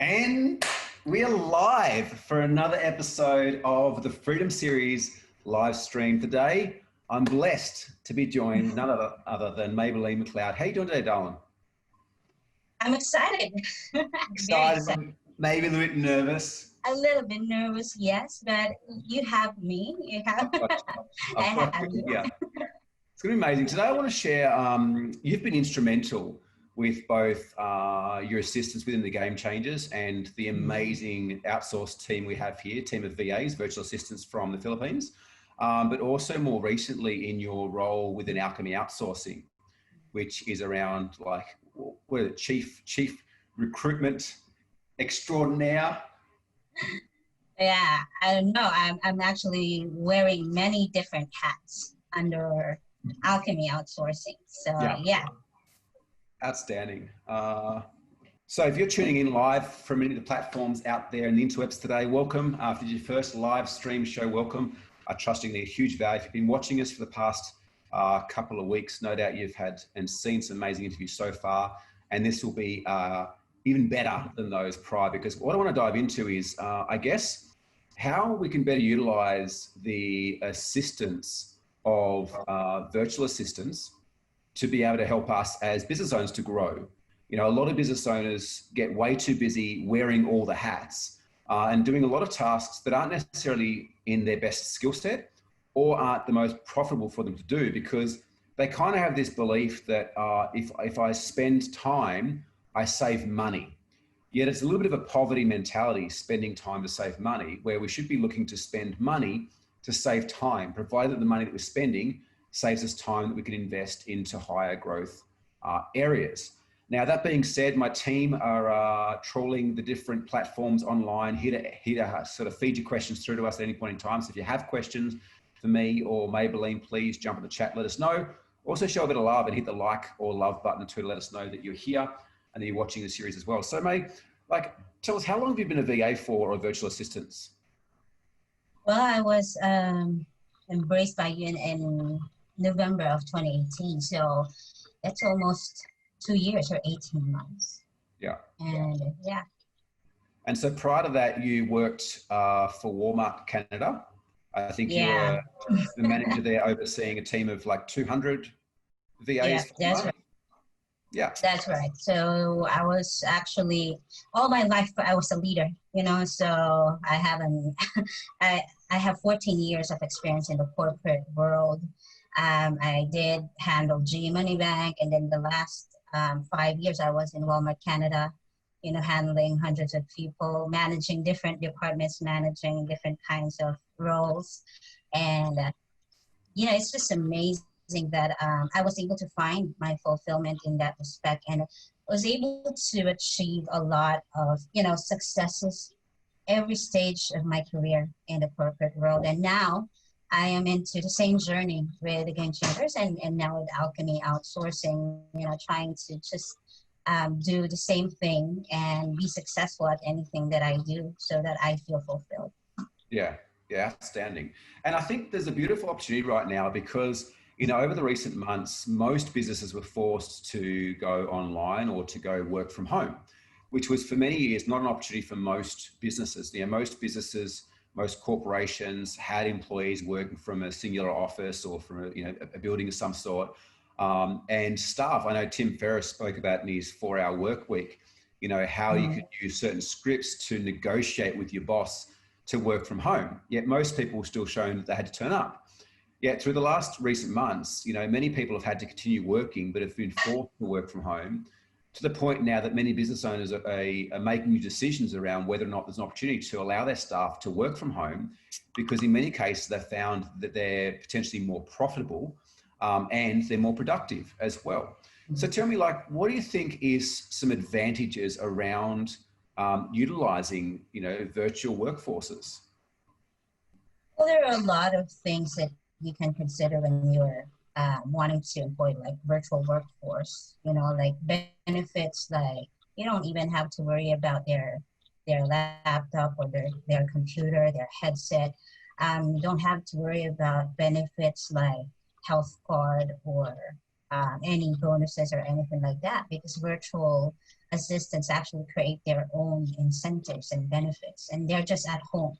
And we are live for another episode of the Freedom Series live stream today. I'm blessed to be joined none other than Maybelline McLeod. How you doing today, darling? I'm excited. Very Excited, maybe a little bit nervous. A little bit nervous, yes, but you have me. You have, I have you. Yeah. It's going to be amazing. Today I want to share, you've been instrumental with both your assistants within the Game Changers and the amazing outsourced team we have here, team of VAs, virtual assistants from the Philippines, but also more recently in your role within Alchemy Outsourcing, which is around like, what is it, chief recruitment extraordinaire. Yeah, I don't know. I'm actually wearing many different hats under Alchemy Outsourcing. So yeah. Outstanding. So if you're tuning in live from any of the platforms out there in the interwebs today, welcome. If this is your first live stream show, welcome. I trust you get a huge value. If you've been watching us for the past couple of weeks, no doubt you've had and seen some amazing interviews so far. And this will be even better than those prior, because what I want to dive into is, I guess, how we can better utilize the assistance of virtual assistants to be able to help us as business owners to grow. You know, a lot of business owners get way too busy wearing all the hats and doing a lot of tasks that aren't necessarily in their best skill set or aren't the most profitable for them to do, because they kind of have this belief that if I spend time, I save money. Yet it's a little bit of a poverty mentality, spending time to save money, where we should be looking to spend money to save time, provided that the money that we're spending saves us time that we can invest into higher growth areas. Now, that being said, my team are trawling the different platforms online, here to sort of feed your questions through to us at any point in time. So if you have questions for me or Maybelline, please jump in the chat, let us know. Also show a bit of love and hit the like or love button to let us know that you're here and that you're watching the series as well. So May, tell us, how long have you been a VA for or a virtual assistant? Well, I was embraced by you in November of 2018. So that's almost 2 years or 18 months. Yeah. And yeah. And so prior to that, you worked for Walmart Canada. I think you were the manager there, overseeing a team of like 200 VAs. Yeah, that's right. Yeah. That's right. So I was actually, all my life, I was a leader, you know, so I have 14 years of experience in the corporate world. I did handle G Money Bank, and then the last 5 years I was in Walmart Canada, you know, handling hundreds of people, managing different departments, managing different kinds of roles. And, you know, it's just amazing that I was able to find my fulfillment in that respect, and was able to achieve a lot of, you know, successes every stage of my career in the corporate world. And now I am into the same journey with the Game Changers and now with Alchemy Outsourcing, you know, trying to just do the same thing and be successful at anything that I do so that I feel fulfilled. Yeah, outstanding. And I think there's a beautiful opportunity right now because, you know, over the recent months, most businesses were forced to go online or to go work from home, which was for many years not an opportunity for most businesses. You know, most businesses, most corporations had employees working from a singular office or from a building of some sort. And staff, I know Tim Ferriss spoke about in his 4-hour work week, you know, how you could use certain scripts to negotiate with your boss to work from home. Yet most people were still shown that they had to turn up. Yet through the last recent months, you know, many people have had to continue working, but have been forced to work from home, to the point now that many business owners are making decisions around whether or not there's an opportunity to allow their staff to work from home, because in many cases they've found that they're potentially more profitable and they're more productive as well. So tell me, like, what do you think is some advantages around utilizing, you know, virtual workforces? Well, there are a lot of things that you can consider when you're wanting to employ like virtual workforce, you know, like benefits, like you don't even have to worry about their laptop or their computer, their headset. You don't have to worry about benefits like health card or any bonuses or anything like that, because virtual assistants actually create their own incentives and benefits, and they're just at home.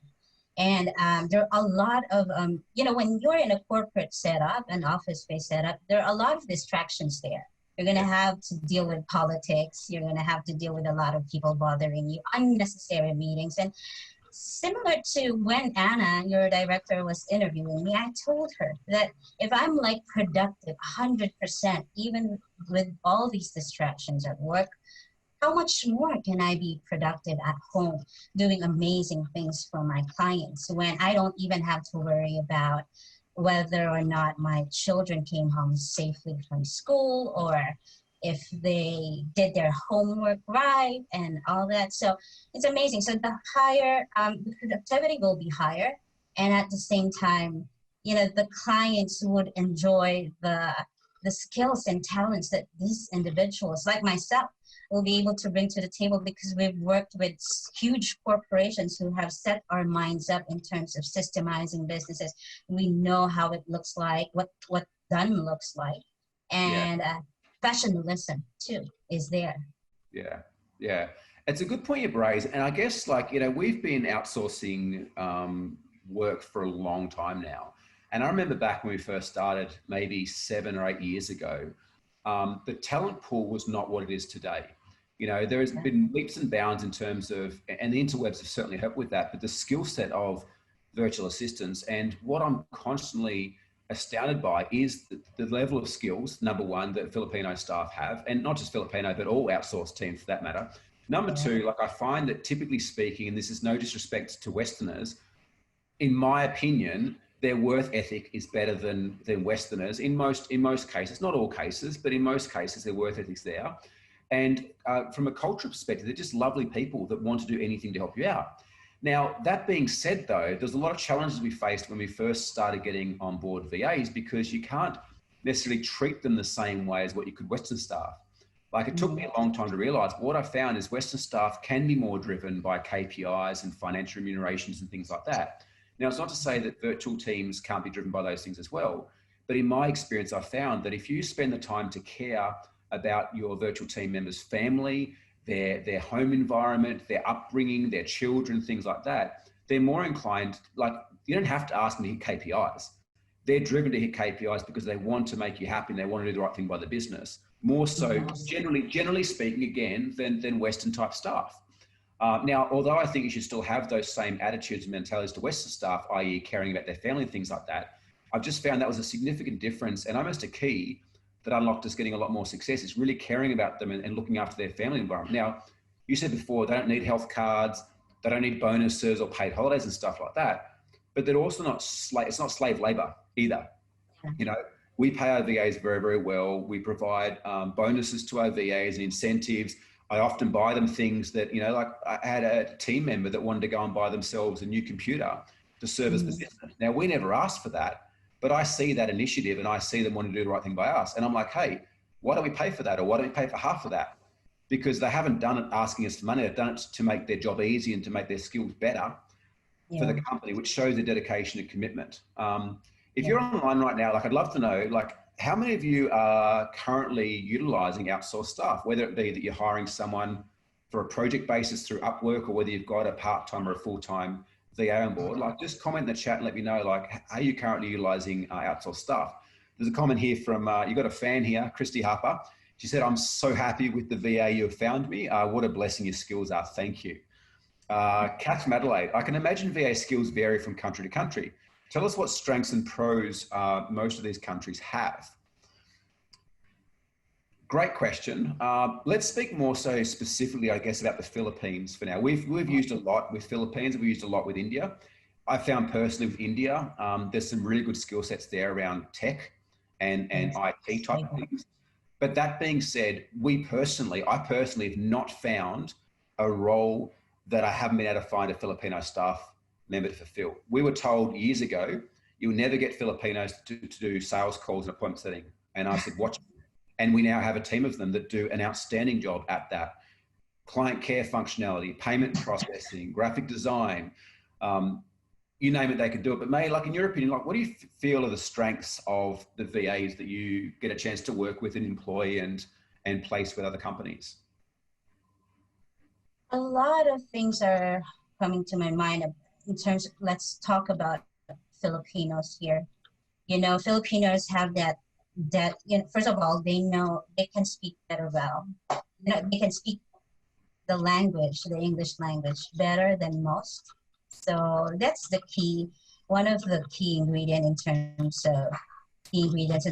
And there are a lot of, when you're in a corporate setup, an office-based setup, there are a lot of distractions there. You're going to have to deal with politics. You're going to have to deal with a lot of people bothering you, unnecessary meetings. And similar to when Anna, your director, was interviewing me, I told her that if I'm like productive 100%, even with all these distractions at work, how much more can I be productive at home doing amazing things for my clients when I don't even have to worry about whether or not my children came home safely from school or if they did their homework right and all that. So it's amazing. So the higher, the productivity will be higher. And at the same time, the clients would enjoy the skills and talents that these individuals, like myself, will be able to bring to the table because we've worked with huge corporations who have set our minds up in terms of systemizing businesses. We know how it looks like, what done looks like. And professionalism too is there. Yeah, yeah. It's a good point you've raised. And I guess we've been outsourcing work for a long time now. And I remember back when we first started, maybe 7 or 8 years ago, the talent pool was not what it is today. There has been leaps and bounds in terms of, and the interwebs have certainly helped with that, but the skill set of virtual assistants. And what I'm constantly astounded by is the level of skills, number one, that Filipino staff have, and not just Filipino, but all outsourced teams for that matter. Number two, I find that typically speaking, and this is no disrespect to Westerners, in my opinion, their work ethic is better than Westerners in most cases, not all cases, but in most cases, their work ethic's there. And from a cultural perspective, they're just lovely people that want to do anything to help you out. Now, that being said, though, there's a lot of challenges we faced when we first started getting on board VAs because you can't necessarily treat them the same way as what you could Western staff. It took me a long time to realize, but what I found is Western staff can be more driven by KPIs and financial remunerations and things like that. Now, it's not to say that virtual teams can't be driven by those things as well. But in my experience, I found that if you spend the time to care about your virtual team members' family, their home environment, their upbringing, their children, things like that, they're more inclined, you don't have to ask them to hit KPIs. They're driven to hit KPIs because they want to make you happy and they want to do the right thing by the business. More so, generally speaking, again, than Western type staff. Now, although I think you should still have those same attitudes and mentalities to Western staff, i.e. caring about their family and things like that, I've just found that was a significant difference and almost a key that unlocked us getting a lot more success is really caring about them and looking after their family environment. Now, you said before, they don't need health cards, they don't need bonuses or paid holidays and stuff like that, but they're also it's not slave labor either. We pay our VAs very, very well. We provide bonuses to our VAs and incentives. I often buy them things that, I had a team member that wanted to go and buy themselves a new computer to service the business. Now, we never asked for that, but I see that initiative and I see them wanting to do the right thing by us. And I'm like, hey, why don't we pay for that? Or why don't we pay for half of that? Because they haven't done it asking us for money. They've done it to make their job easy and to make their skills better for the company, which shows their dedication and commitment. If you're online right now, I'd love to know, how many of you are currently utilizing outsourced staff, whether it be that you're hiring someone for a project basis through Upwork or whether you've got a part-time or a full-time VA on board? Just comment in the chat and let me know, are you currently utilizing outsourced staff? There's a comment here from, you got a fan here, Christy Harper. She said, I'm so happy with the VA you have found me. What a blessing your skills are. Thank you. Kath from Adelaide, I can imagine VA skills vary from country to country. Tell us what strengths and pros most of these countries have. Great question. Let's speak more so specifically, I guess, about the Philippines for now. We've used a lot with Philippines. We've used a lot with India. I found personally with India, there's some really good skill sets there around tech and IT type of things. But that being said, I personally have not found a role that I haven't been able to find a Filipino staff member to fulfill. We were told years ago, you'll never get Filipinos to do sales calls and appointment setting. And I said, watch. And we now have a team of them that do an outstanding job at that. Client care functionality, payment processing, graphic design, you name it, they could do it. But May, in your opinion, what do you feel are the strengths of the VAs that you get a chance to work with and employ and place with other companies? A lot of things are coming to my mind in terms of, let's talk about Filipinos here. You know, Filipinos have that, you know, first of all, they know they can speak better well. You know, they can speak the language, the English language, better than most. So that's the key, one of the key ingredients in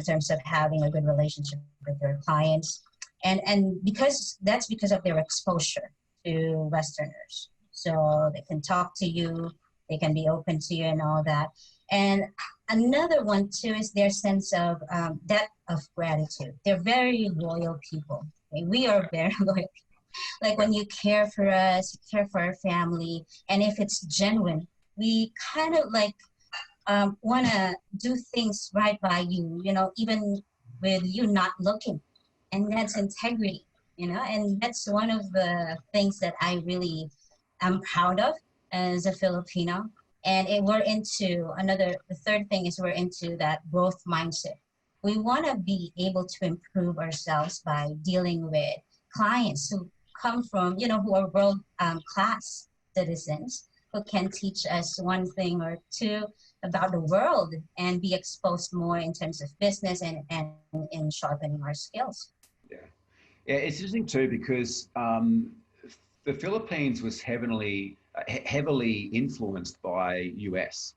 terms of having a good relationship with their clients. And because that's because of their exposure to Westerners. So they can talk to you, they can be open to you and all that. And another one too is their sense of depth of gratitude. They're very loyal people. Okay? We are very loyal. Like when you care for us, care for our family, and if it's genuine, we kind of like want to do things right by you, you know, even with you not looking. And that's integrity, you know, and that's one of the things that I really am proud of as a Filipino. And we're into the third thing is we're into that growth mindset. We want to be able to improve ourselves by dealing with clients who come from, you know, who are world class citizens who can teach us one thing or two about the world and be exposed more in terms of business and in sharpening our skills. Yeah. Yeah, it's interesting too because the Philippines was heavily influenced by US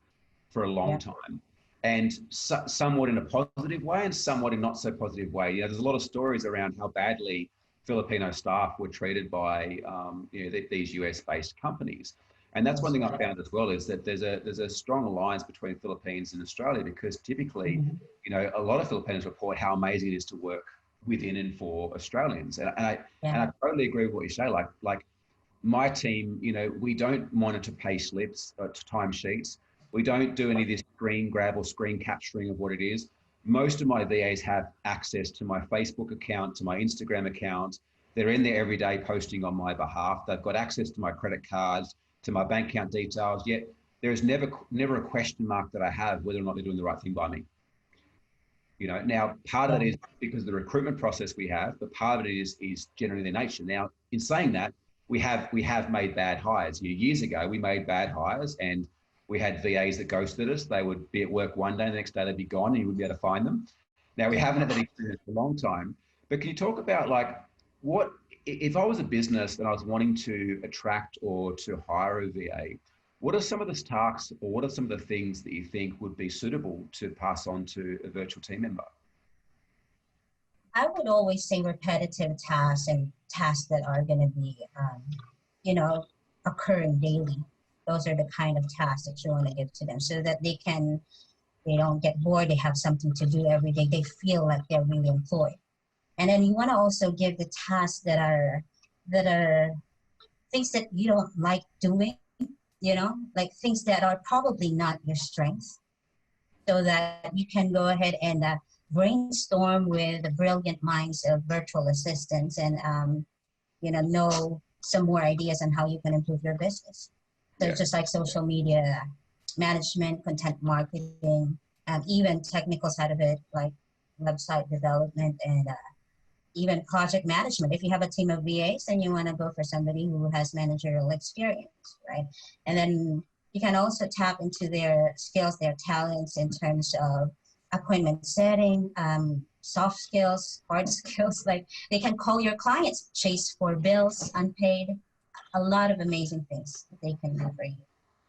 for a long Yeah. time, and somewhat in a positive way and somewhat in not so positive way. You know, there's a lot of stories around how badly Filipino staff were treated by these US-based companies. And that's one thing I found as well is that there's a strong alliance between Philippines and Australia because typically, you know, a lot of Filipinos report how amazing it is to work within and for Australians. And I totally agree with what you say. Like my team, you know, we don't monitor pay slips, timesheets. We don't do any of this screen grab or screen capturing of what it is. Most of my VAs have access to my Facebook account, to my Instagram account. They're in there every day posting on my behalf. They've got access to my credit cards, to my bank account details. Yet there is never a question mark that I have whether or not they're doing the right thing by me. You know, now part of that is because of the recruitment process we have, but part of it is generally their nature. Now, in saying that, we have made bad hires. Years ago, we made bad hires and we had VAs that ghosted us. They would be at work one day, the next day they'd be gone and you wouldn't be able to find them. Now, we haven't had that experience for a long time, but can you talk about like what, if I was a business and I was wanting to attract or to hire a VA, what are some of the tasks or what are some of the things that you think would be suitable to pass on to a virtual team member? I would always say repetitive tasks and tasks that are going to be, you know, occurring daily. Those are the kind of tasks that you want to give to them so that they don't get bored. They have something to do every day. They feel like they're really employed. And then you want to also give the tasks that are things that you don't like doing, you know, like things that are probably not your strengths, so that you can go ahead and brainstorm with the brilliant minds of virtual assistants and, you know some more ideas on how you can improve your business. So it's just like social media management, content marketing, even technical side of it, like website development and even project management. If you have a team of VAs, then you want to go for somebody who has managerial experience, right? And then you can also tap into their skills, their talents in terms of appointment setting, soft skills, hard skills. Like they can call your clients, chase for bills, unpaid, a lot of amazing things that they can do for you.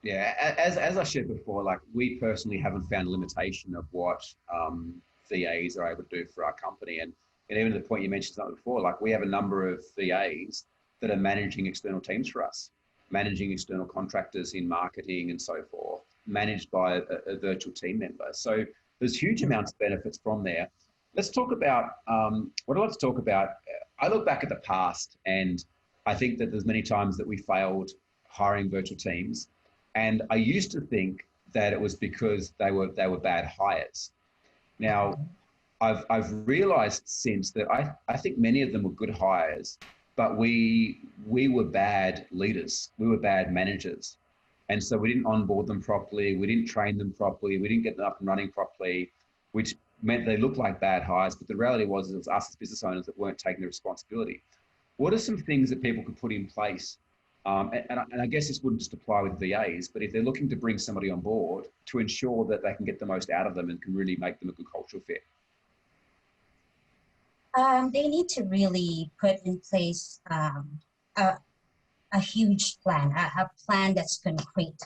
Yeah, as I shared before, like we personally haven't found a limitation of what VAs are able to do for our company. And even to the point you mentioned something before, like we have a number of VAs that are managing external teams for us, managing external contractors in marketing and so forth, managed by a virtual team member. So there's huge amounts of benefits from there. Let's talk about, what I'd like to talk about, I look back at the past and I think that there's many times that we failed hiring virtual teams. And I used to think that it was because they were bad hires. Now, I've realized since that I think many of them were good hires, but we were bad leaders. We were bad managers. And so we didn't onboard them properly. We didn't train them properly. We didn't get them up and running properly, which meant they looked like bad hires. But the reality was it was us as business owners that weren't taking the responsibility. What are some things that people could put in place And I guess this wouldn't just apply with VAs, but if they're looking to bring somebody on board, to ensure that they can get the most out of them and can really make them a good cultural fit. They need to really put in place a, a huge plan, a plan that's concrete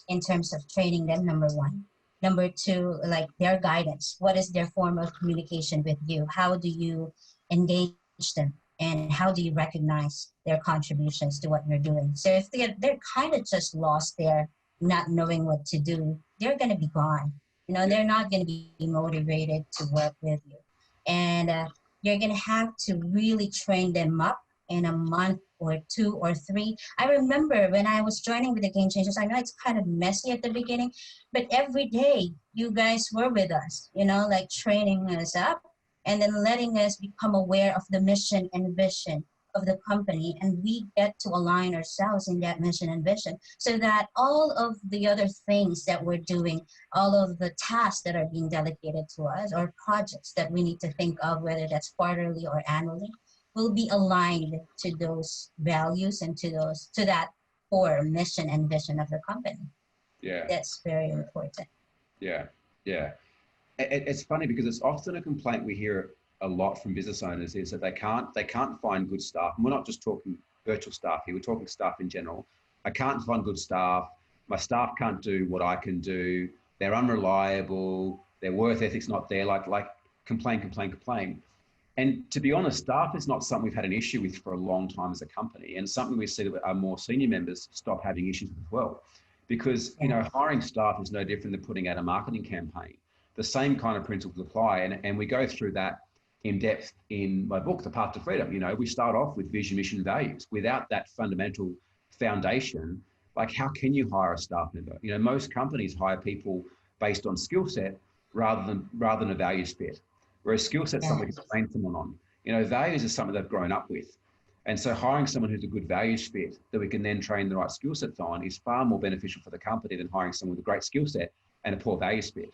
in terms of training them, number one. Number two, like their guidance. What is their form of communication with you? How do you engage them? And how do you recognize their contributions to what you're doing? So if they're kind of just lost there, not knowing what to do, they're going to be gone. You know, they're not going to be motivated to work with you. And you're going to have to really train them up in a month or 2 or 3. I remember when I was joining with the Game Changers, I know it's kind of messy at the beginning, but every day you guys were with us, you know, like training us up and then letting us become aware of the mission and vision of the company. And we get to align ourselves in that mission and vision so that all of the other things that we're doing, all of the tasks that are being delegated to us or projects that we need to think of, whether that's quarterly or annually, will be aligned to those values and to that core mission and vision of the company. Yeah. That's very important. Yeah. Yeah. It's funny because it's often a complaint we hear a lot from business owners is that they can't find good staff. And we're not just talking virtual staff here, we're talking staff in general. I can't find good staff. My staff can't do what I can do. They're unreliable. Their work ethic's not there. Like complain. And to be honest, staff is not something we've had an issue with for a long time as a company, and something we see that our more senior members stop having issues with as well. Because, you know, hiring staff is no different than putting out a marketing campaign. The same kind of principles apply, and we go through that in depth in my book, The Path to Freedom. You know, we start off with vision, mission, values. Without that fundamental foundation, like how can you hire a staff member? You know, most companies hire people based on skill set rather than a values fit. Whereas skill set is something to train someone on. You know, values is something they've grown up with. And so hiring someone who's a good values fit that we can then train the right skill sets on is far more beneficial for the company than hiring someone with a great skill set and a poor values fit.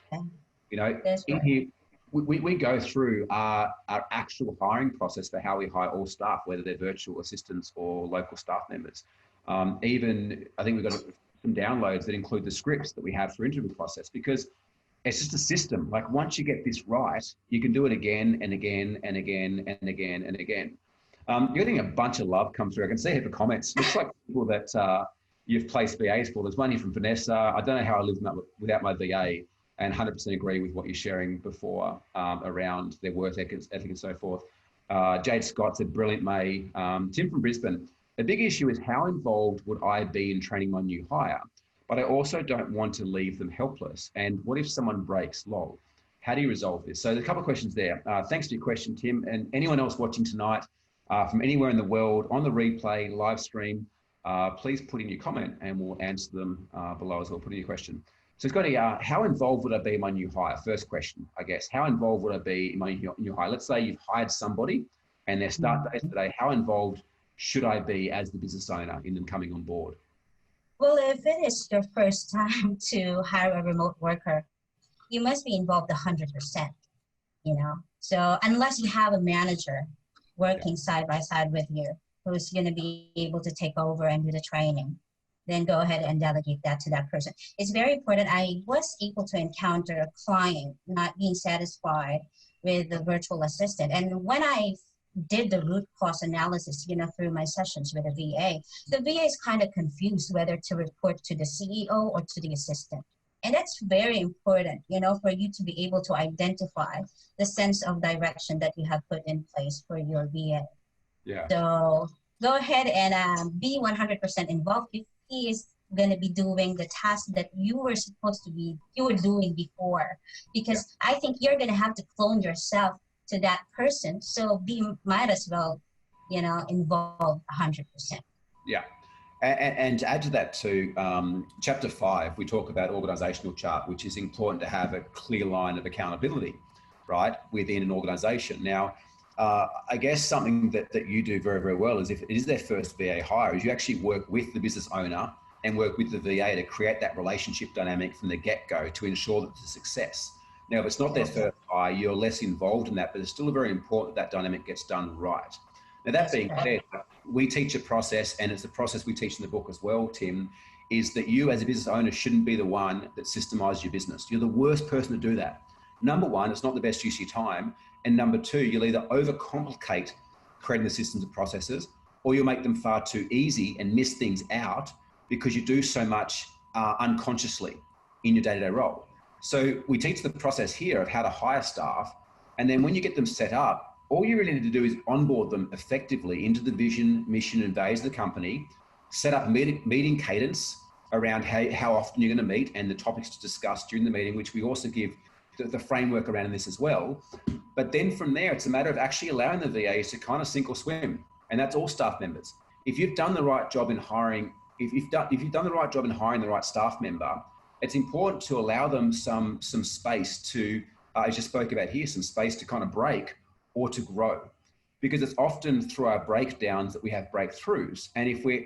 You know, in here, we go through our actual hiring process for how we hire all staff, whether they're virtual assistants or local staff members. Even, I think we've got some downloads that include the scripts that we have for interview process, because it's just a system. Like once you get this right, you can do it again and again and again and again and again. You're getting a bunch of love come through. I can see here the comments. Looks like people that you've placed VAs for. There's one here from Vanessa. I don't know how I live without my VA, and 100% agree with what you're sharing before around their work ethic and so forth. Jade Scott said, brilliant, May. Tim from Brisbane. The big issue is how involved would I be in training my new hire? But I also don't want to leave them helpless. And what if someone breaks? Lol. How do you resolve this? So there's a couple of questions there. Thanks for your question, Tim. And anyone else watching tonight from anywhere in the world on the replay, live stream, please put in your comment and we'll answer them below as well. Put in your question. So it's got a, how involved would I be in my new hire? First question, I guess. How involved would I be in my new hire? Let's say you've hired somebody and their start date today. How involved should I be as the business owner in them coming on board? Well, if it is your first time to hire a remote worker, you must be involved 100%, you know? So unless you have a manager working side by side with you, who's going to be able to take over and do the training, then go ahead and delegate that to that person. It's very important. I was able to encounter a client not being satisfied with the virtual assistant. And when I did the root cause analysis, you know, through my sessions with the VA is kind of confused whether to report to the CEO or to the assistant. And that's very important, you know, for you to be able to identify the sense of direction that you have put in place for your VA. Yeah. So go ahead and be 100% involved if he is going to be doing the task that you were doing before, because I think you're going to have to clone yourself to that person. So might as well, you know, involve 100%. Yeah. And to add to that too, chapter 5, we talk about organizational chart, which is important to have a clear line of accountability, right, within an organization. Now, I guess something that you do very, very well is if it is their first VA hire, is you actually work with the business owner and work with the VA to create that relationship dynamic from the get-go to ensure that it's a success. Now, if it's not their first hire, you're less involved in that, but it's still very important that dynamic gets done right. Now, that being said, we teach a process, and it's the process we teach in the book as well, Tim, is that you as a business owner shouldn't be the one that systemizes your business. You're the worst person to do that. Number one, it's not the best use of your time. And number two, you'll either overcomplicate creating the systems and processes, or you'll make them far too easy and miss things out because you do so much unconsciously in your day-to-day role. So we teach the process here of how to hire staff. And then when you get them set up, all you really need to do is onboard them effectively into the vision, mission, and values of the company, set up a meeting cadence around how often you're going to meet and the topics to discuss during the meeting, which we also give the framework around in this as well. But then from there, it's a matter of actually allowing the VAs to kind of sink or swim. And that's all staff members. If you've done the right job in hiring, if you've done the right job in hiring the right staff member, it's important to allow them some space to, as you spoke about here, some space to kind of break or to grow. Because it's often through our breakdowns that we have breakthroughs. And if we're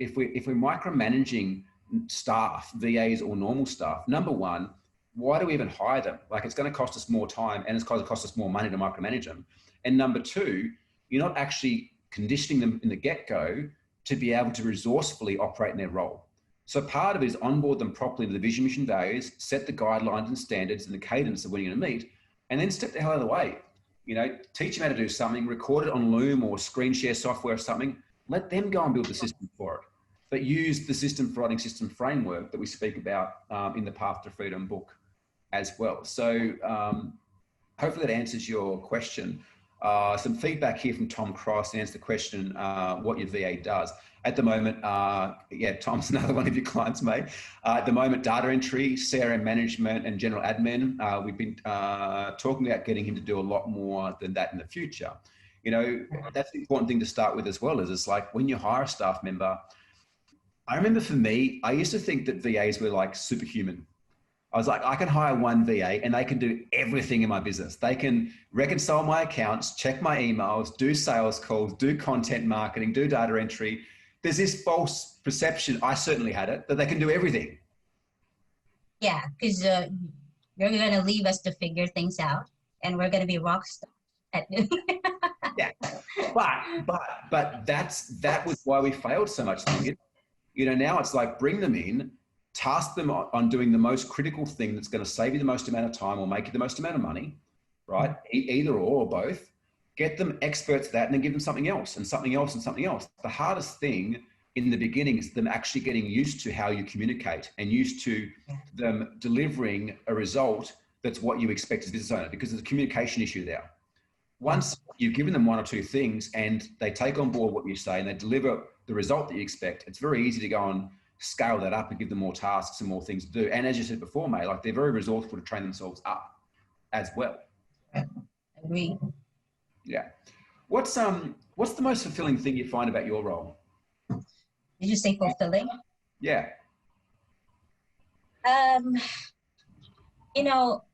micromanaging staff, VAs or normal staff, number one, why do we even hire them? Like, it's going to cost us more time and it's going to cost us more money to micromanage them. And number two, you're not actually conditioning them in the get-go to be able to resourcefully operate in their role. So part of it is onboard them properly into the vision, mission, values, set the guidelines and standards and the cadence of when you're going to meet, and then step the hell out of the way. You know, teach them how to do something, record it on Loom or screen share software or something. Let them go and build the system for it. But use the system for writing system framework that we speak about in the Path to Freedom book as well. So hopefully that answers your question. Some feedback here from Tom Cross to answer the question, what your VA does. At the moment, yeah, Tom's another one of your clients, mate. At the moment, data entry, CRM management, and general admin. We've been talking about getting him to do a lot more than that in the future. You know, that's the important thing to start with as well, is it's like when you hire a staff member, I remember for me, I used to think that VAs were like superhuman. I was like, I can hire one VA and they can do everything in my business. They can reconcile my accounts, check my emails, do sales calls, do content marketing, do data entry. There's this false perception, I certainly had it, that they can do everything. Yeah, because you're going to leave us to figure things out and we're going to be rock stars at doing it. Yeah, but that was why we failed so much. You know, now it's like, bring them in, task them on doing the most critical thing that's going to save you the most amount of time or make you the most amount of money, right? Either or both. Get them experts at that and then give them something else and something else and something else. The hardest thing in the beginning is them actually getting used to how you communicate and used to them delivering a result that's what you expect as a business owner, because there's a communication issue there. Once you've given them one or two things and they take on board what you say and they deliver the result that you expect, it's very easy to go and scale that up and give them more tasks and more things to do. And as you said before, mate, like, they're very resourceful to train themselves up as well. Agree. Yeah. What's the most fulfilling thing you find about your role? Did you say fulfilling? Yeah. You know,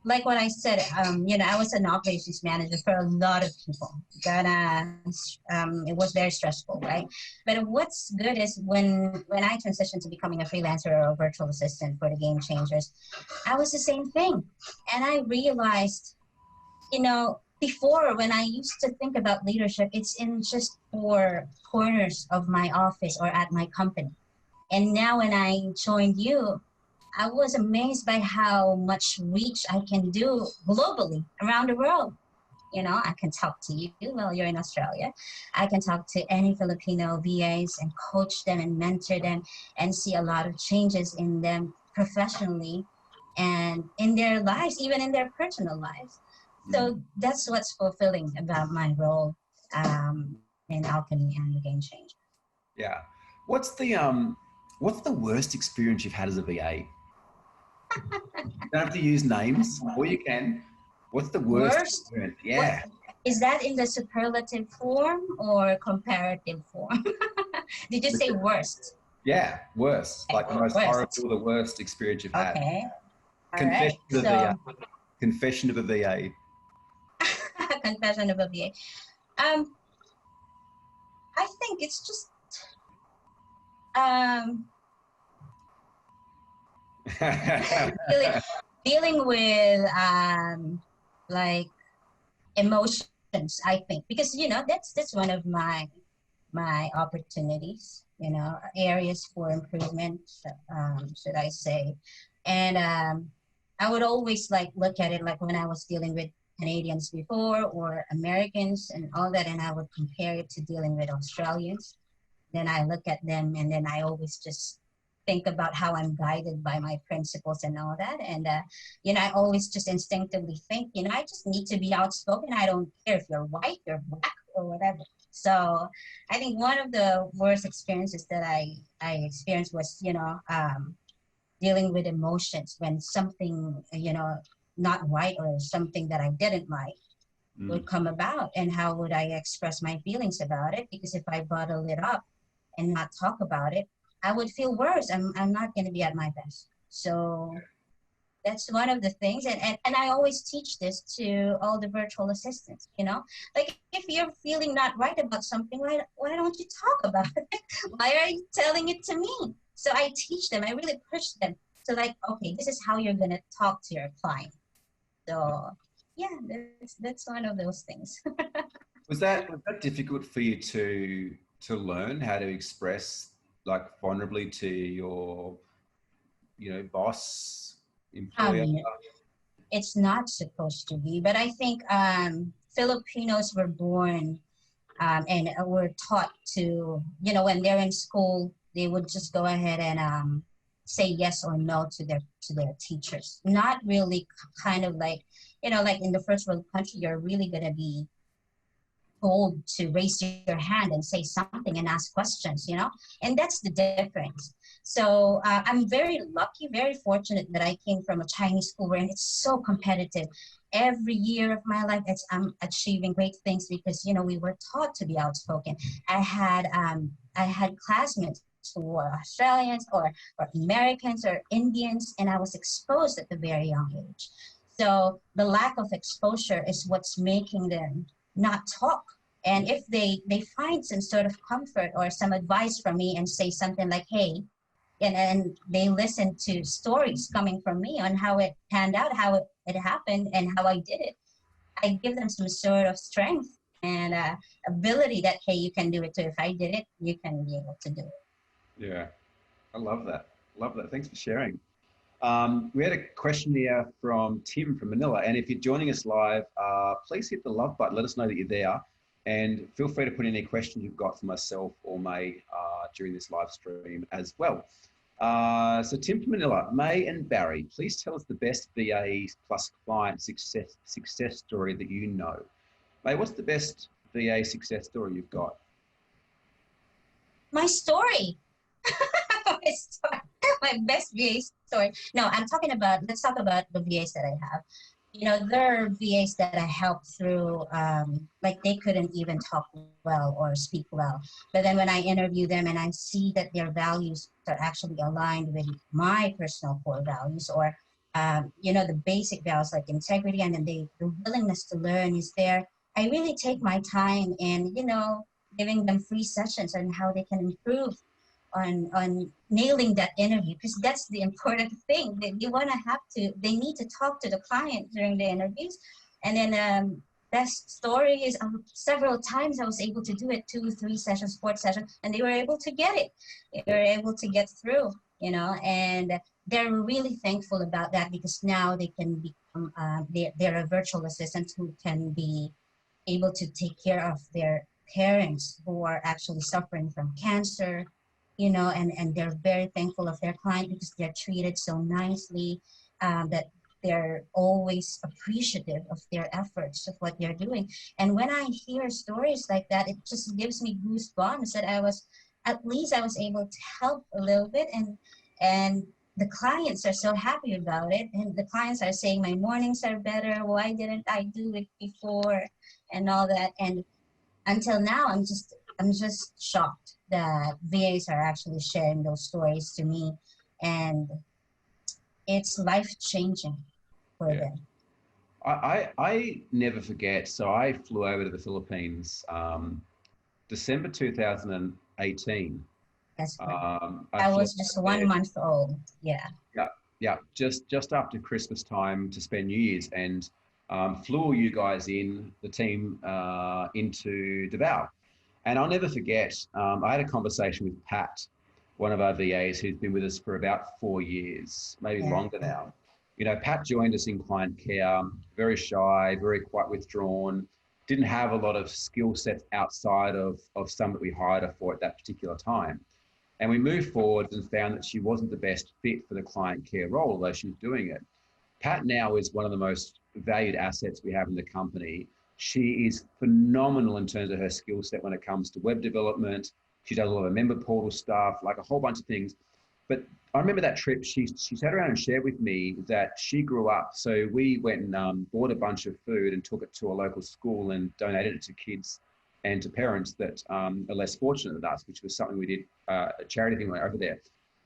like what I said, you know, I was an operations manager for a lot of people. It was very stressful, right? But what's good is when I transitioned to becoming a freelancer or a virtual assistant for the Game Changers, I was the same thing. And I realized, you know, before, when I used to think about leadership, it's in just 4 corners of my office or at my company. And now when I joined you, I was amazed by how much reach I can do globally around the world. You know, I can talk to you while you're in Australia. I can talk to any Filipino VAs and coach them and mentor them and see a lot of changes in them professionally and in their lives, even in their personal lives. So that's what's fulfilling about my role in Alchemy and the Game Changer. Yeah. What's the worst experience you've had as a VA? You don't have to use names, or you can. What's the worst experience? Yeah. Is that in the superlative form or comparative form? Did you say worst? Yeah, worst. Like the most horrible, the worst experience you've had. Okay. Confession of a VA. Confession of a VA. I think it's just dealing with like emotions I think, because, that's one of my opportunities, areas for improvement, should I say. And I would always like look at it like when I was dealing with Canadians before or Americans and all that, and I would compare it to dealing with Australians. Then I look at them and then I always just think about how I'm guided by my principles and all that. And, I always just instinctively think, I just need to be outspoken. I don't care if you're white, you're black, or whatever. So I think one of the worst experiences that I experienced was, dealing with emotions when something, not right or something that I didn't like would come about, and how would I express my feelings about it? Because if I bottle it up and not talk about it, I would feel worse. I'm not going to be at my best. So that's one of the things. And I always teach this to all the virtual assistants, like if you're feeling not right about something, why don't you talk about it? Why are you telling it to me? So I teach them, I really push them to like, okay, this is how you're going to talk to your client. So yeah, that's one of those things. Was that difficult for you to learn how to express like vulnerably to your, boss, employer? It's not supposed to be, but I think Filipinos were born and were taught to, when they're in school, they would just go ahead and say yes or no to their teachers. Not really kind of like, like in the first world country, you're really gonna be told to raise your hand and say something and ask questions, and that's the difference. So I'm very lucky, very fortunate that I came from a Chinese school where it's so competitive. Every year of my life, I'm achieving great things because, we were taught to be outspoken. I had classmates who were Australians or Americans or Indians, and I was exposed at a very young age. So the lack of exposure is what's making them not talk. And if they find some sort of comfort or some advice from me and say something like, hey, and they listen to stories coming from me on how it panned out, how it happened, and how I did it, I give them some sort of strength and ability that, hey, you can do it too. If I did it, you can be able to do it. Yeah, I love that. Love that. Thanks for sharing. We had a question here from Tim from Manila. And if you're joining us live, please hit the love button. Let us know that you're there. And feel free to put in any questions you've got for myself or May during this live stream as well. So Tim from Manila, May and Barry, please tell us the best VA plus client success story that you know. May, what's the best VA success story you've got? My story. My story. My best VA story. No, let's talk about the VAs that I have. There are VAs that I helped through, like they couldn't even talk well or speak well. But then when I interview them and I see that their values are actually aligned with my personal core values, or, the basic values like integrity, and then the willingness to learn is there, I really take my time and, giving them free sessions on how they can improve on nailing that interview, because that's the important thing. They need to talk to the client during the interviews. And then best story is several times I was able to do it, 2, 3 sessions, 4 sessions, and they were able to get it. They were able to get through, and they're really thankful about that, because now they can become, they're a virtual assistant who can be able to take care of their parents who are actually suffering from cancer, and they're very thankful of their client because they're treated so nicely, that they're always appreciative of their efforts, of what they're doing. And when I hear stories like that, it just gives me goosebumps that at least I was able to help a little bit, and the clients are so happy about it, and the clients are saying my mornings are better, why didn't I do it before, and all that. And until now, I'm just shocked that VAs are actually sharing those stories to me, and it's life-changing for them. I never forget. So I flew over to the Philippines, December 2018. That's right. I was just 1 month old. Yeah. Yeah, just after Christmas time to spend New Year's, and flew all you guys in, the team, into Davao. And I'll never forget, I had a conversation with Pat, one of our VAs who's been with us for about 4 years, maybe Yeah. longer now. You know, Pat joined us in client care, very shy, very quite withdrawn, didn't have a lot of skill sets outside of some that we hired her for at that particular time. And we moved forward and found that she wasn't the best fit for the client care role, although she was doing it. Pat now is one of the most valued assets we have in the company. She is phenomenal in terms of her skill set when it comes to web development. She does a lot of member portal stuff, like a whole bunch of things. But I remember that trip, she sat around and shared with me that she grew up. So we went and bought a bunch of food and took it to a local school and donated it to kids and to parents that are less fortunate than us, which was something we did, a charity thing over there.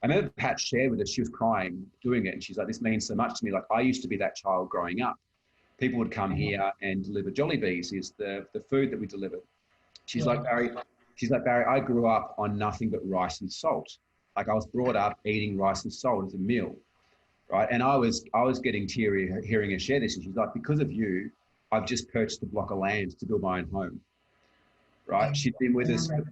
I remember Pat shared with us, she was crying doing it. And she's like, this means so much to me. Like, I used to be that child growing up. People would come here and deliver Jollibees, is the food that we delivered. She's like, Barry, I grew up on nothing but rice and salt. Like, I was brought up eating rice and salt as a meal, right? And I was getting teary hearing her share this. And she's like, because of you, I've just purchased a block of land to build my own home, right? She'd been with us for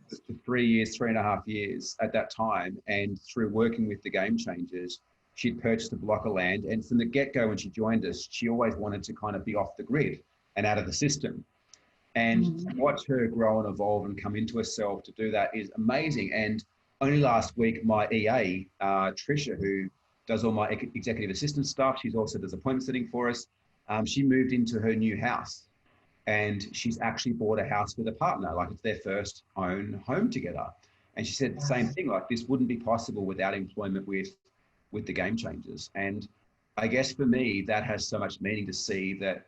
3 years, 3.5 years at that time. And through working with the Game Changers, she'd purchased a block of land. And from the get-go, when she joined us, she always wanted to kind of be off the grid and out of the system. And to watch her grow and evolve and come into herself to do that is amazing. And only last week, my EA, Trisha, who does all my executive assistant stuff, she's also does appointment setting for us. She moved into her new house and she's actually bought a house with a partner, like it's their first own home together. And she said the same thing, like this wouldn't be possible without employment with the Game Changers. And I guess for me, that has so much meaning to see that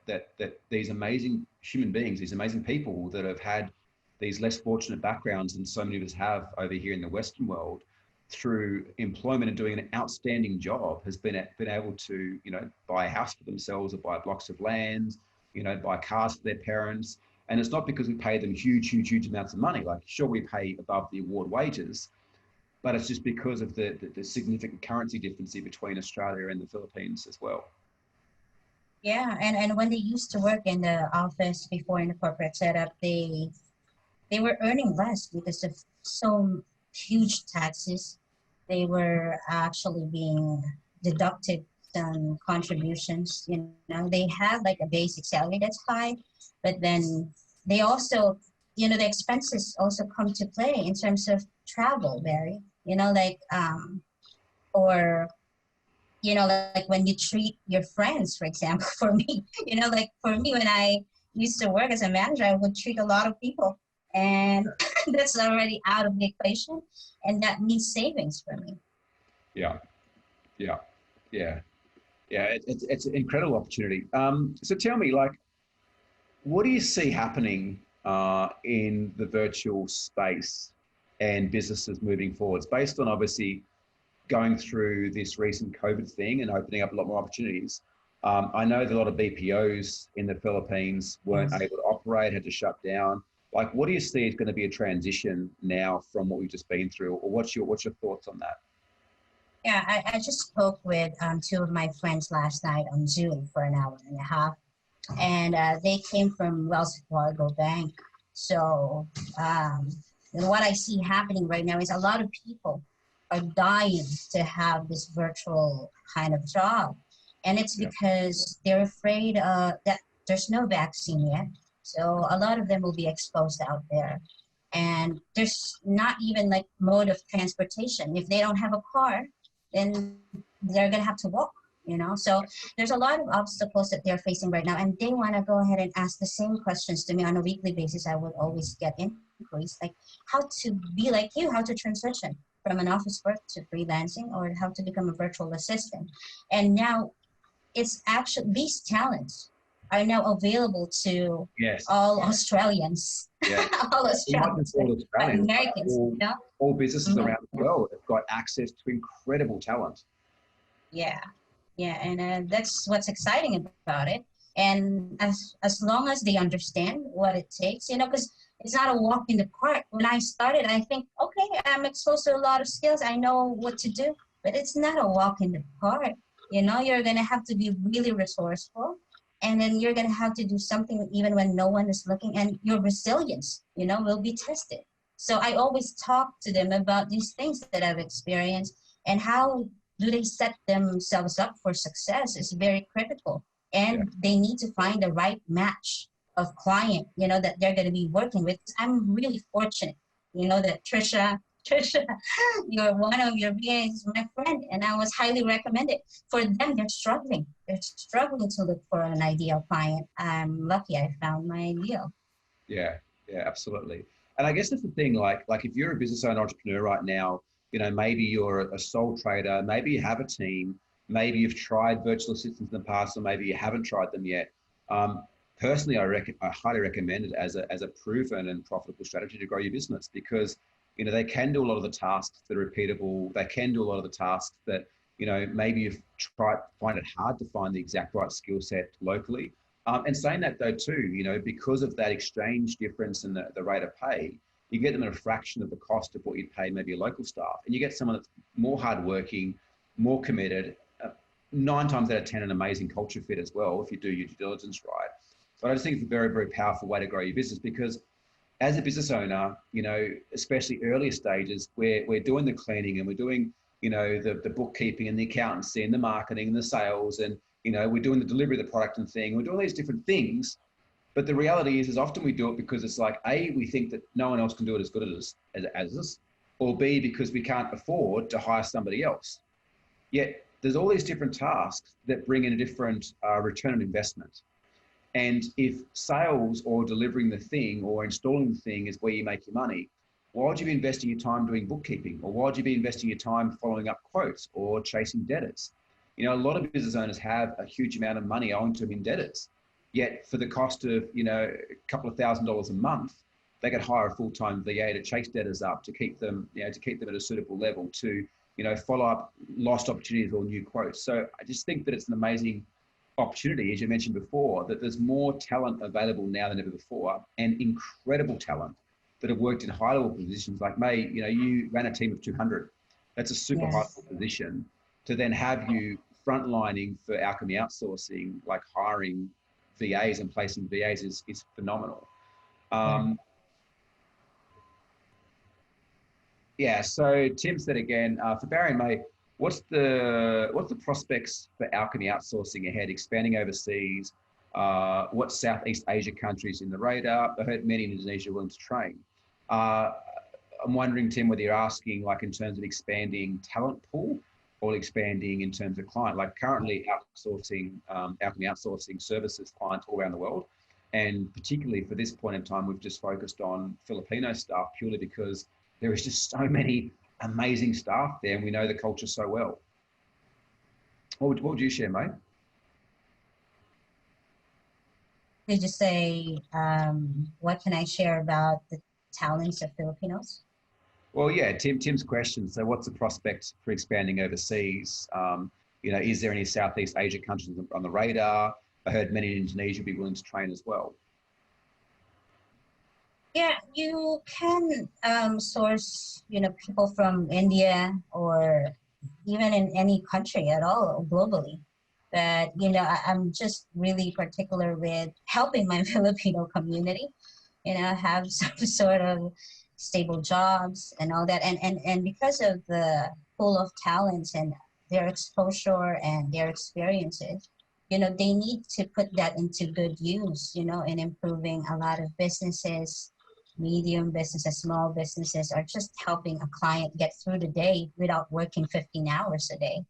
these amazing human beings, these amazing people that have had these less fortunate backgrounds than so many of us have over here in the Western world, through employment and doing an outstanding job, has been able to, you know, buy a house for themselves or buy blocks of land, you know, buy cars for their parents. And it's not because we pay them huge amounts of money. Like, sure, we pay above the award wages, but it's just because of the significant currency difference between Australia and the Philippines as well. Yeah, and when they used to work in the office before in the corporate setup, they were earning less because of so huge taxes. They were actually being deducted some contributions. You know, they have like a basic salary that's high, but then they also, you know, the expenses also come to play in terms of travel, Barry. You know, like or you know, like when you treat your friends, for example, for me, you know, like for me, when I used to work as a manager, I would treat a lot of people, and that's already out of the equation, and that means savings for me. Yeah. It's an incredible opportunity. So tell me, like, what do you see happening in the virtual space and businesses moving forwards, based on obviously going through this recent COVID thing and opening up a lot more opportunities? I know that a lot of BPOs in the Philippines weren't able to operate, had to shut down. Like, what do you see is going to be a transition now from what we've just been through, or what's your thoughts on that? Yeah, I just spoke with two of my friends last night on Zoom for an hour and a half, and they came from Wells Fargo Bank. So what I see happening right now is a lot of people are dying to have this virtual kind of job. And it's because they're afraid that there's no vaccine yet. So a lot of them will be exposed out there. And there's not even like mode of transportation. If they don't have a car, then they're going to have to walk, you know? So there's a lot of obstacles that they're facing right now. And they want to go ahead and ask the same questions to me on a weekly basis. I would always get inquiries like how to be like you, how to transition from an office work to freelancing, or how to become a virtual assistant. And now it's actually, these talents are now available to all Australians. Yeah. All Australians, Americans, all, you know? all businesses around the world have got access to incredible talent. Yeah, and that's what's exciting about it. And as long as they understand what it takes, you know, because it's not a walk in the park. When I started, I think, okay, I'm exposed to a lot of skills. I know what to do, but it's not a walk in the park. You know, you're going to have to be really resourceful And then you're going to have to do something even when no one is looking, and your resilience, will be tested. So I always talk to them about these things that I've experienced, and how do they set themselves up for success is very critical. Yeah. And they need to find the right match of client, that they're going to be working with. I'm really fortunate, that Trisha, you're one of your VAs is my friend, and I was highly recommended. For them, they're struggling. They're struggling to look for an ideal client. I'm lucky I found my ideal. Yeah, yeah, absolutely. And I guess that's the thing, like if you're a business owner, entrepreneur right now, maybe you're a sole trader, maybe you have a team, maybe you've tried virtual assistants in the past, or maybe you haven't tried them yet. Personally, I highly recommend it as a proven and profitable strategy to grow your business, because they can do a lot of the tasks that are repeatable. They can do a lot of the tasks that maybe you've find it hard to find the exact right skill set locally. And saying that though too, because of that exchange difference in the rate of pay, you get them at a fraction of the cost of what you'd pay maybe a local staff, and you get someone that's more hardworking, more committed, 9 times out of 10 an amazing culture fit as well if you do your due diligence right. But I just think it's a very, very powerful way to grow your business, because as a business owner, especially earlier stages, we're doing the cleaning and we're doing, the bookkeeping and the accountancy and the marketing and the sales, and, we're doing the delivery of the product and thing. We're doing these different things. But the reality is often we do it because it's like, A, we think that no one else can do it as good as us, or B, because we can't afford to hire somebody else. Yet there's all these different tasks that bring in a different return on investment. And if sales or delivering the thing or installing the thing is where you make your money, why would you be investing your time doing bookkeeping? Or why would you be investing your time following up quotes or chasing debtors? A lot of business owners have a huge amount of money owing to them in debtors. Yet for the cost of, a couple of $1,000s a month, they could hire a full-time VA to chase debtors up, to keep them, at a suitable level, to, follow up lost opportunities or new quotes. So I just think that it's an amazing opportunity, as you mentioned before, that there's more talent available now than ever before, and incredible talent that have worked in high-level positions. Like May, you ran a team of 200. That's a super high-level position. To then have you frontlining for Alchemy Outsourcing, like hiring VAs and placing VAs is phenomenal. So Tim said again, for Barry and May, what's the prospects for Alchemy Outsourcing ahead, expanding overseas? What Southeast Asia countries in the radar? I heard many in Indonesia willing to train. I'm wondering, Tim, whether you're asking like in terms of expanding talent pool or expanding in terms of client. Like currently outsourcing, Alchemy Outsourcing services clients all around the world. And particularly for this point in time, we've just focused on Filipino staff purely because there is just so many amazing staff there, and we know the culture so well. What would you share, mate? Did you say, what can I share about the talents of Filipinos? Well, yeah, Tim's question. So what's the prospect for expanding overseas? Is there any Southeast Asia countries on the radar? I heard many in Indonesia would be willing to train as well. Yeah, you can source, people from India or even in any country at all globally. But, I'm just really particular with helping my Filipino community, have some sort of stable jobs and all that. And because of the pool of talents and their exposure and their experiences, they need to put that into good use, in improving a lot of businesses. Medium businesses, small businesses are just helping a client get through the day without working 15 hours a day.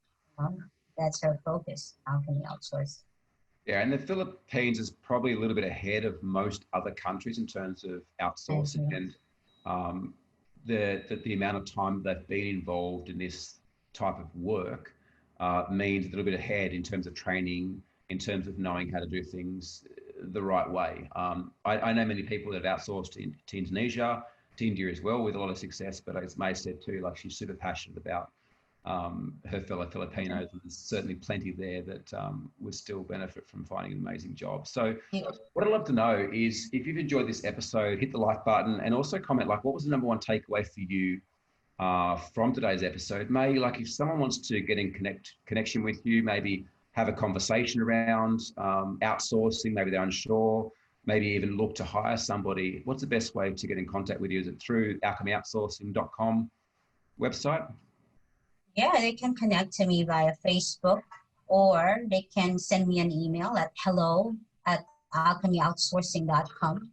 That's our focus. How can we outsource? Yeah, and the Philippines is probably a little bit ahead of most other countries in terms of outsourcing, and the amount of time they've been involved in this type of work means a little bit ahead in terms of training, in terms of knowing how to do things the right way. I know many people that have outsourced to Indonesia, to India as well, with a lot of success, but as May said too, like she's super passionate about her fellow Filipinos, and there's certainly plenty there that would still benefit from finding an amazing job. So what I'd love to know is if you've enjoyed this episode, hit the like button and also comment like what was the number one takeaway for you from today's episode. May, like if someone wants to get in connection with you, maybe have a conversation around outsourcing, maybe they're unsure, maybe even look to hire somebody, what's the best way to get in contact with you? Is it through alchemyoutsourcing.com website? Yeah, they can connect to me via Facebook, or they can send me an email at hello@alchemyoutsourcing.com.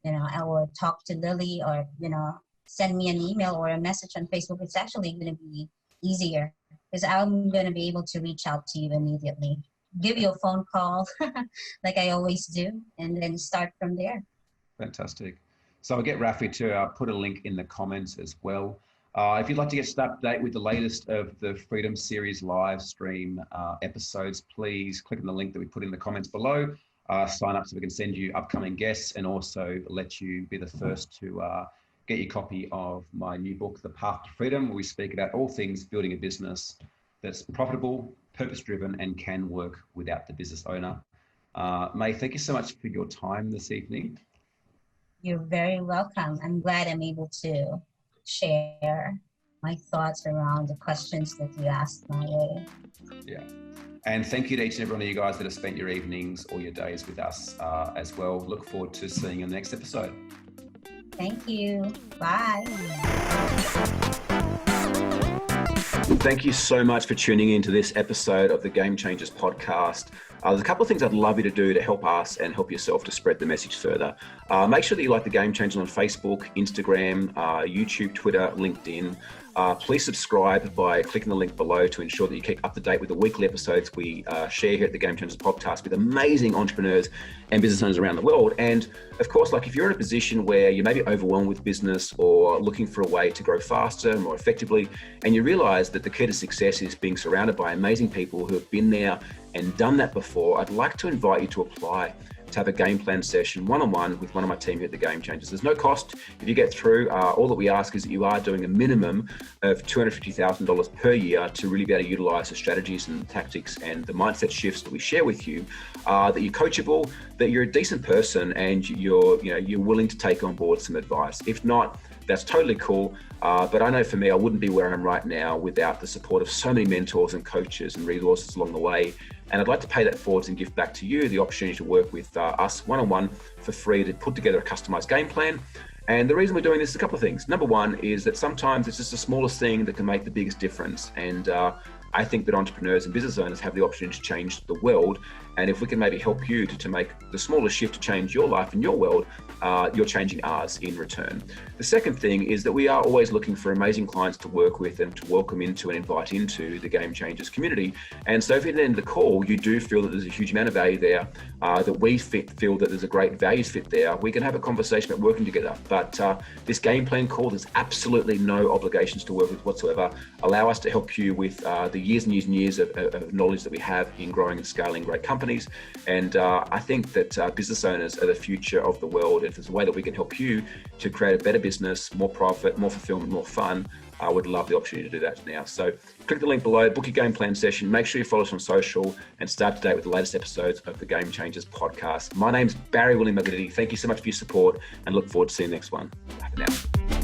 I will talk to Lily, or, send me an email or a message on Facebook. It's actually going to be easier because I'm going to be able to reach out to you immediately, give you a phone call like I always do, and then start from there. Fantastic. So I'll get Rafi to put a link in the comments as well. If you'd like to get up to date with the latest of the Freedom Series live stream episodes, please click on the link that we put in the comments below. Sign up so we can send you upcoming guests, and also let you be the first to get your copy of my new book, The Path to Freedom, where we speak about all things building a business that's profitable, purpose-driven, and can work without the business owner. May, thank you so much for your time this evening. You're very welcome. I'm glad I'm able to share my thoughts around the questions that you asked my way. Yeah. And thank you to each and every one of you guys that have spent your evenings or your days with us as well. Look forward to seeing you in the next episode. Thank you. Bye. Thank you so much for tuning in to this episode of the Game Changers podcast. There's a couple of things I'd love you to do to help us and help yourself to spread the message further. Make sure that you like the Game Changers on Facebook, Instagram, YouTube, Twitter, LinkedIn. Please subscribe by clicking the link below to ensure that you keep up to date with the weekly episodes we share here at the Game Changers podcast with amazing entrepreneurs and business owners around the world. And of course, if you're in a position where you may be overwhelmed with business or looking for a way to grow faster, more effectively, and you realize that the key to success is being surrounded by amazing people who have been there and done that before, I'd like to invite you to apply to have a game plan session one-on-one with one of my team here at the Game Changers. There's no cost if you get through. All that we ask is that you are doing a minimum of $250,000 per year to really be able to utilize the strategies and the tactics and the mindset shifts that we share with you, that you're coachable, that you're a decent person, and you're willing to take on board some advice. If not, that's totally cool. But I know for me, I wouldn't be where I am right now without the support of so many mentors and coaches and resources along the way. And I'd like to pay that forward and give back to you the opportunity to work with us one-on-one for free to put together a customized game plan. And the reason we're doing this is a couple of things. Number one is that sometimes it's just the smallest thing that can make the biggest difference. And I think that entrepreneurs and business owners have the opportunity to change the world. And if we can maybe help you to make the smallest shift to change your life and your world, you're changing ours in return. The second thing is that we are always looking for amazing clients to work with and to welcome into and invite into the Game Changers community. And so if at the end of the call, you do feel that there's a huge amount of value there, that we feel that there's a great values fit there, we can have a conversation about working together. But this game plan call, there's absolutely no obligations to work with whatsoever. Allow us to help you with the years and years and years of knowledge that we have in growing and scaling great companies. And I think that business owners are the future of the world. If there's a way that we can help you to create a better business, more profit, more fulfillment, more fun, I would love the opportunity to do that now. So click the link below, book your game plan session, make sure you follow us on social, and stay up to date with the latest episodes of the Game Changers podcast. My name's Barry William Maglidi. Thank you so much for your support, and look forward to seeing you next one. Bye for now.